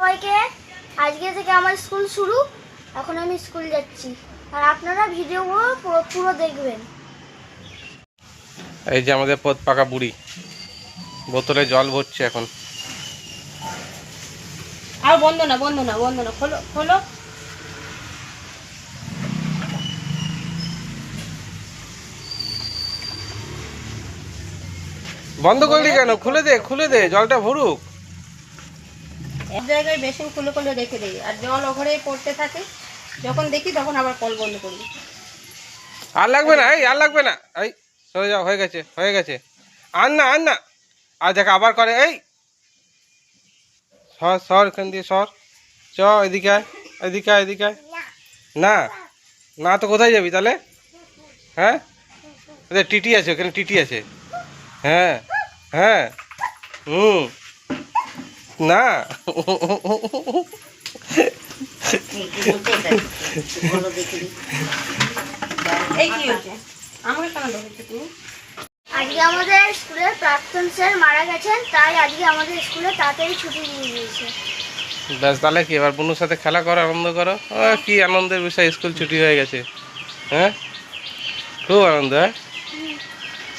সবাইকে। আজকে থেকে আমার স্কুল শুরু। এখন আমি স্কুল যাচ্ছি, আর আপনারা ভিডিওগুলো পুরো দেখবেন। এই যে আমাদের পথ পাকা বুড়ি বোতলে জল ভরছে এখন। আর বন্ধ না খোলো খোলো। বন্ধ করলি কেন? খুলে দে জলটা ভরুক। এক জায়গায় বেসিন খুলে খুলে রেখে দেই, আর জল ওঘরেই পড়তে থাকে। যখন দেখি তখন আবার কল বন্ধ করি। আর লাগবে না, আর লাগবে না। এই সরে যাও, হয়ে গেছে। আর না আর দেখ আবার করে। এই সর এখান দিয়ে সর। চ এদিকে আয়। না তো কোথায় যাবি তাহলে? হ্যাঁ, টিটি আছে ওখানে, টিটি আছে। হ্যাঁ না আজকে আমাদের স্কুলের প্রাক্তন স্যার মারা গেছেন, তাই আজকে আমাদের স্কুলে তাড়াতাড়ি ছুটি দিয়ে দিয়েছে। ব্যাস, তাহলে কি এবার বন্ধুর সাথে খেলা করো, আনন্দ করো। কি আনন্দের বিষয়, স্কুল ছুটি হয়ে গেছে। হ্যাঁ, খুব আনন্দ। হ্যাঁ,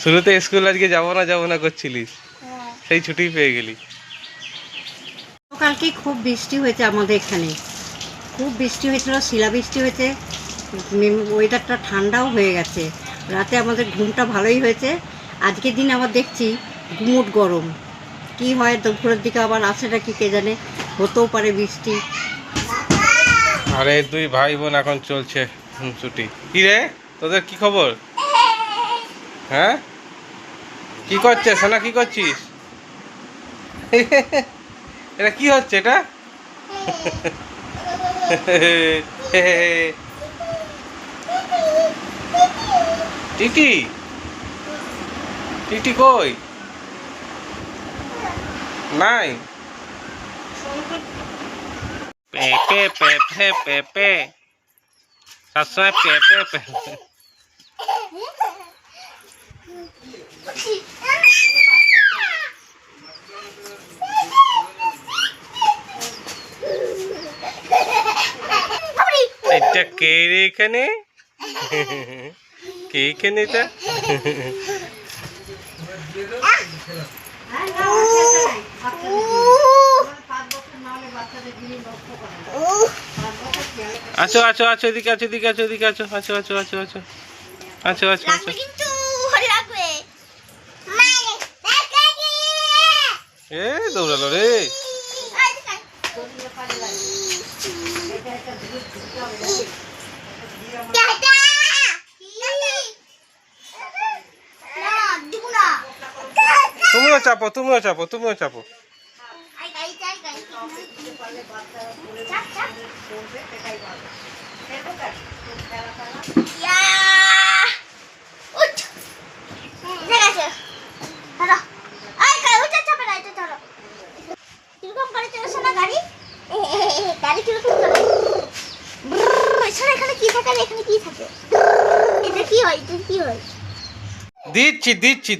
শুরুতে স্কুল আজকে যাবো না করছিলিস, সেই ছুটি পেয়ে গেলি। কালকে খুব বৃষ্টি হয়েছে আমাদের এখানে, খুব বৃষ্টি হয়েছিল, শিলাবৃষ্টি হয়েছে। ওয়েদারটা ঠান্ডাও হয়ে গেছে। রাতে আমাদের ঘুমটা ভালোই হয়েছে। আজকের দিন আবার দেখছি গুমোট গরম। কি হয় দুপুরের দিকে আবার আসেটা কি কে জানে, হতেও পারে বৃষ্টি। আরে দুই ভাই বোন এখন চলছে ছুটি। কি রে, তোদের কি খবর? হ্যাঁ, কি করছিস সোনা, কি করছিস? এটা কি হচ্ছে? এটা টিটি কই? নাই। পেপে পেপে পেপে সবসময় পেপে পেপে। এটা কে রে এখানে? কে এখানে? এটা আছো এদিকে আছো। এ দৌড়ালো রে। তুমিও চাপো।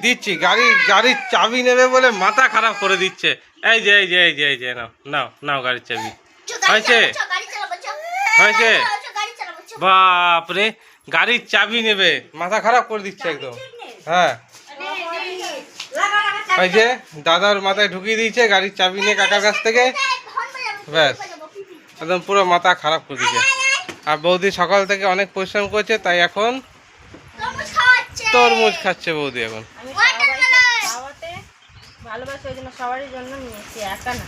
দিচ্ছি গাড়ির চাবি নেবে বলে মাথা খারাপ করে দিচ্ছে। এই যে নাও গাড়ির চাবি। হয়েছে বাপরে, গাড়ির চাবি নেবে, মাথা খারাপ করে দিচ্ছে একদম। হ্যাঁ, এই যে দাদার মাথায় ঢুকিয়ে দিয়েছে গাড়ির চাবি নিয়ে কাকার কাছ থেকে। ব্যাস, একদম পুরো মাথা খারাপ করে দিচ্ছে। আর বৌদি সকাল থেকে অনেক পরিশ্রম করছে, তাই এখন তরমুজ খাচ্ছে বৌদি। এখন ভালোবাসে, ওই জন্য সবারই জন্য নিয়েছি, একা না।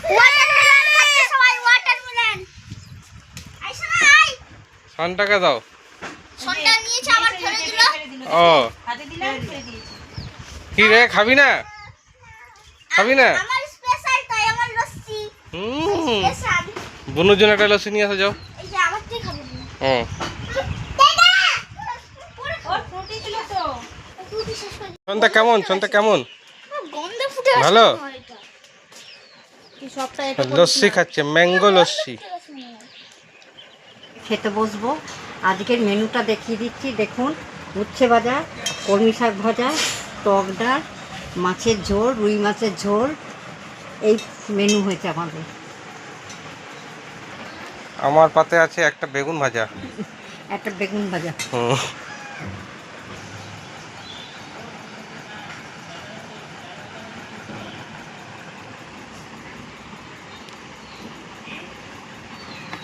সনটাকে দাও। ও কি রে, খাবি না? বনুর জন্য একটা লস্যি নিয়ে আসো, যাও। সনটা কেমন? ভালো। লস্যি খাচ্ছে, ম্যাঙ্গো লস্যি। খেতে বসবো। আজকের মেনুটা দেখিয়ে দিচ্ছি, দেখুন। উচ্ছে ভাজা, কলমি শাক ভাজা, টক ডাল, মাছের ঝোল, রুই মাছের ঝোল, এই মেনু হয়েছে আমাদের। আমার পাতে আছে একটা বেগুন ভাজা। একটা বেগুন ভাজা। হুম।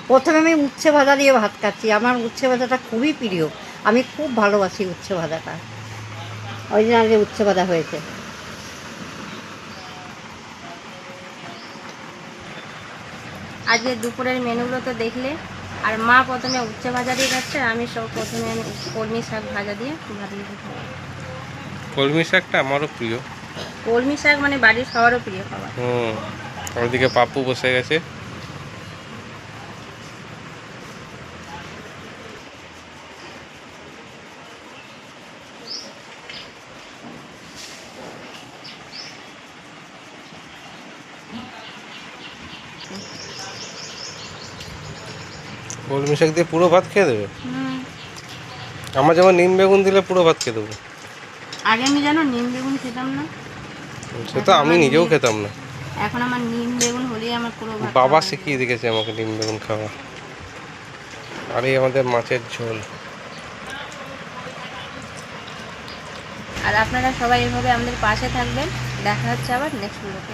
প্রথমে আমি উচ্ছে ভাজা দিয়ে ভাত খাচ্ছি। আমার উচ্ছে ভাজাটা খুবই প্রিয়, আমি খুব ভালোবাসি উচ্ছে ভাজাটা। অরিজিনালি উচ্ছে ভাজা হয়েছে। আজকে দুপুরের মেনুগুলো তো দেখলে। আর মা প্রথমে উচ্ছে ভাজা দিয়ে খাচ্ছে, আর আমি প্রথমে কলমি শাক ভাজা দিয়ে ভাত দিয়ে খাবো। কলমি শাকটা আমারও প্রিয়। কলমি শাক মানে বাড়ির সবারও প্রিয় খাবার। হুম। ওদিকে পাপ্পু বসে গেছে। কলমি শাক দিয়ে পুরো ভাত খেয়ে দেবে? আমার যেমন নিম বেগুন দিলে পুরো ভাত খেয়ে দেবো। আগে আমি জানো নিম বেগুন খেতাম না, সে তো আমি নিজেও খেতাম না। এখন আমার নিম বেগুন হলেই আমার পুরো ভাত বাবা খাওয়া হয়ে শিখিয়ে দিয়েছে আমাকে নিম বেগুন খাওয়া। আর এই আমাদের মাছের ঝোল। যায়। আর আপনারা সবাই এভাবে আমাদের পাশে থাকবেন। দেখা হচ্ছে আবার নেক্সট ভিডিওতে।